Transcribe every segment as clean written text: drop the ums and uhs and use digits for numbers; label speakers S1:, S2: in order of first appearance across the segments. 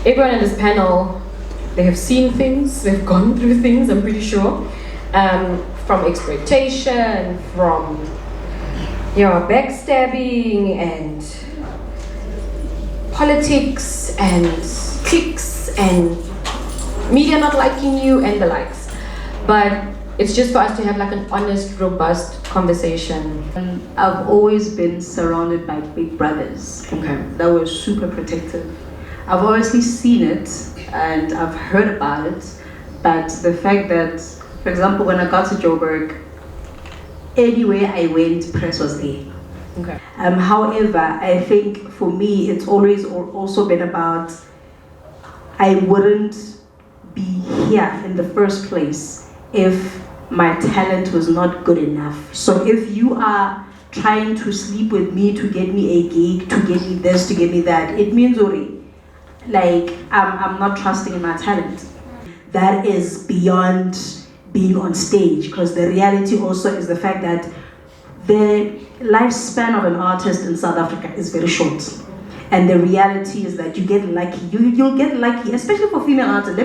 S1: everyone in this panel, they have seen things, they've gone through things, I'm pretty sure. From exploitation, from backstabbing and politics and cliques and media not liking you and the likes. But it's just for us to have like an honest, robust conversation.
S2: I've always been surrounded by big brothers that were super protective. I've obviously seen it and I've heard about it, but the fact that, for example, when I got to Joburg, anywhere I went, press was there. However, I think for me, it's always also been about, I wouldn't be here in the first place if my talent was not good enough. So if you are trying to sleep with me to get me a gig, to get me this, to get me that, it means already, like, I'm not trusting in my talent. That is beyond being on stage, because the reality also is the fact that the lifespan of an artist in South Africa is very short. And the reality is that you get lucky. You'll get lucky, especially for female artists.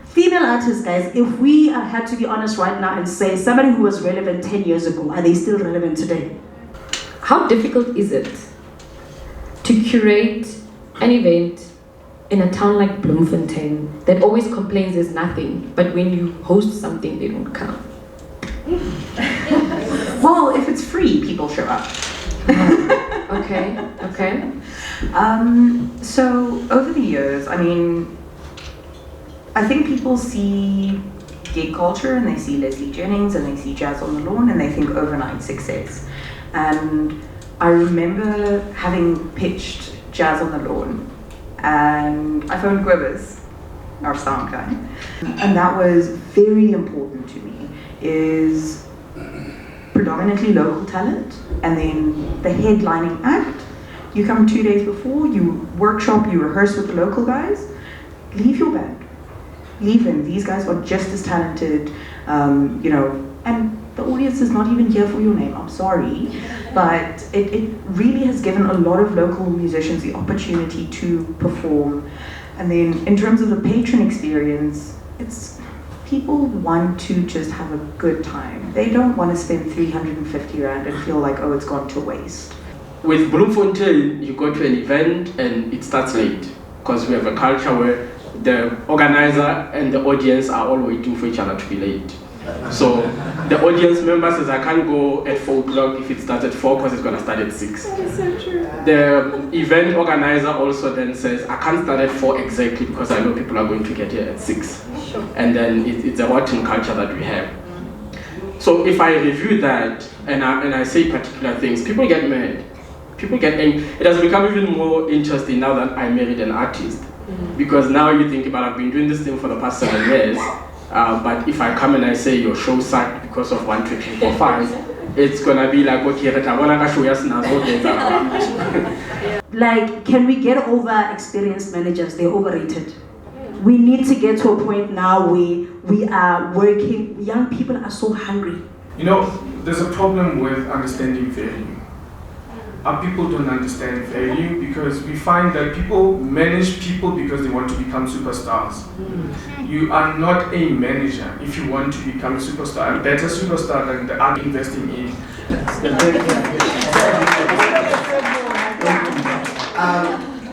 S2: Female artists, guys, if we had to be honest right now and say somebody who was relevant 10 years ago, are they still relevant today?
S1: How difficult is it to curate an event in a town like Bloemfontein that always complains there's nothing, but when you host something, they don't come?
S3: Well, if it's free, people show up.
S1: Okay.
S3: So over the years, I think people see gig culture and they see Leslie Jennings and they see Jazz on the Lawn and they think overnight success. And I remember having pitched Jazz on the Lawn and I phoned Gwibers, our sound guy, and that was very important to me, is predominantly local talent, and then the headlining act. You come 2 days before, you workshop, you rehearse with the local guys, leave your band. Leave them. These guys are just as talented, and the audience is not even here for your name, I'm sorry, but it really has given a lot of local musicians the opportunity to perform. And then in terms of the patron experience, it's people want to just have a good time. They don't want to spend 350 Rand and feel like, oh, it's gone to waste.
S4: With Bloemfontein, you go to an event and it starts late, because we have a culture where the organizer and the audience are all waiting for each other to be late. So the audience member says, I can't go at 4 o'clock if it starts at 4 because it's going to start at 6.
S1: That is so true.
S4: The event organizer also then says, I can't start at 4 exactly because I know people are going to get here at 6.
S1: Sure.
S4: And then it's a rotten culture that we have. So if I review that and I say particular things, people get mad. People get angry. It has become even more interesting now that I married an artist. Because now you think about, I've been doing this thing for the past 7 years, but if I come and I say your show sucked because of 1, 2, 3, 4, 5, it's gonna be like, okay,
S2: like, can we get over experienced managers? They're overrated. We need to get to a point now where we are working, young people are so hungry.
S5: There's a problem with understanding value. Our people don't understand value because we find that people manage people because they want to become superstars. You are not a manager if you want to become a superstar, a better superstar than the art investing in.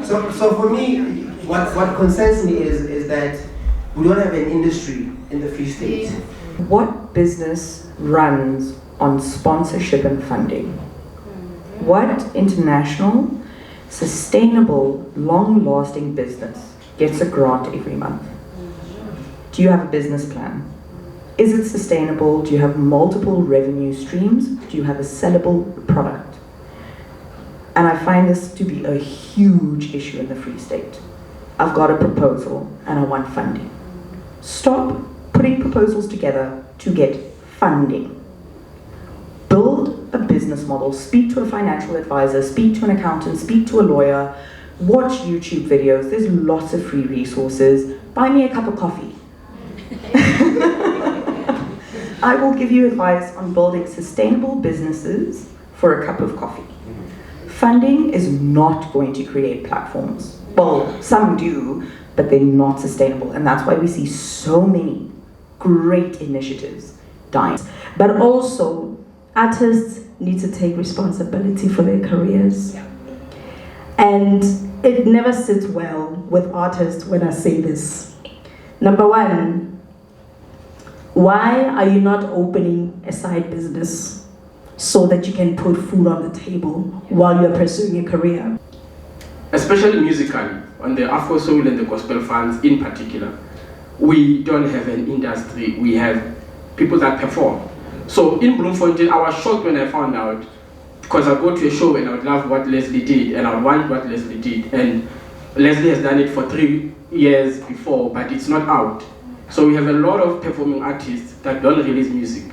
S6: So for me, what concerns me is that we don't have an industry in the Free State.
S7: What business runs on sponsorship and funding? What international, sustainable, long-lasting business gets a grant every month? Do you have a business plan? Is it sustainable? Do you have multiple revenue streams? Do you have a sellable product? And I find this to be a huge issue in the Free State. I've got a proposal and I want funding. Stop putting proposals together to get funding. Build a business model, speak to a financial advisor, speak to an accountant, speak to a lawyer, watch YouTube videos. There's lots of free resources. Buy me a cup of coffee. I will give you advice on building sustainable businesses for a cup of coffee. Funding is not going to create platforms. Well, Well, some do, but they're not sustainable. And that's why we see so many great initiatives dying.
S8: But also, artists need to take responsibility for their careers. And it never sits well with artists when I say this. Number one, why are you not opening a side business so that you can put food on the table while you're pursuing a career?
S4: Especially musically, on the Afro Soul and the Gospel fans in particular, we don't have an industry, we have people that perform. So in Bloemfontein, I was shocked when I found out, because I go to a show and I would love what Leslie did, and I would want what Leslie did, and Leslie has done it for 3 years before, but it's not out. So we have a lot of performing artists that don't release music.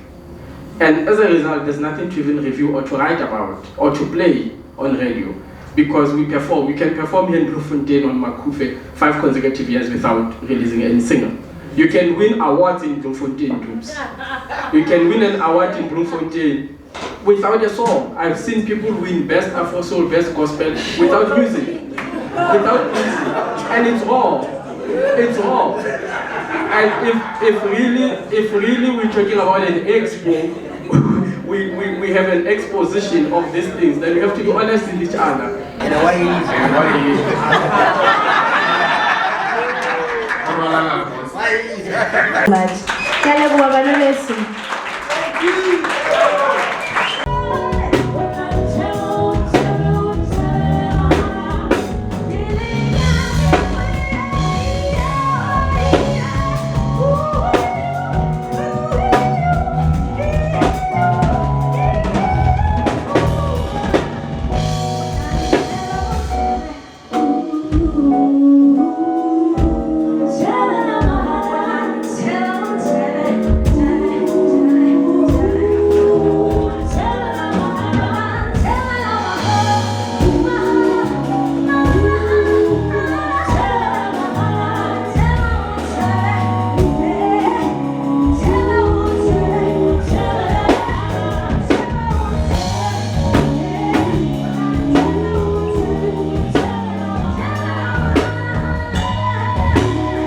S4: And as a result, there's nothing to even review or to write about, or to play on radio. Because we perform, we can perform here in Bloemfontein on Makufe 5 consecutive years without releasing any single. You can win awards in Bloemfontein, Doops. You can win an award in Bloemfontein without a song. I've seen people win Best Afro Soul, Best Gospel without music. Without music. And it's wrong. It's wrong. And if really we're talking about an expo, we have an exposition of these things, then we have to be honest with each other.
S8: Much.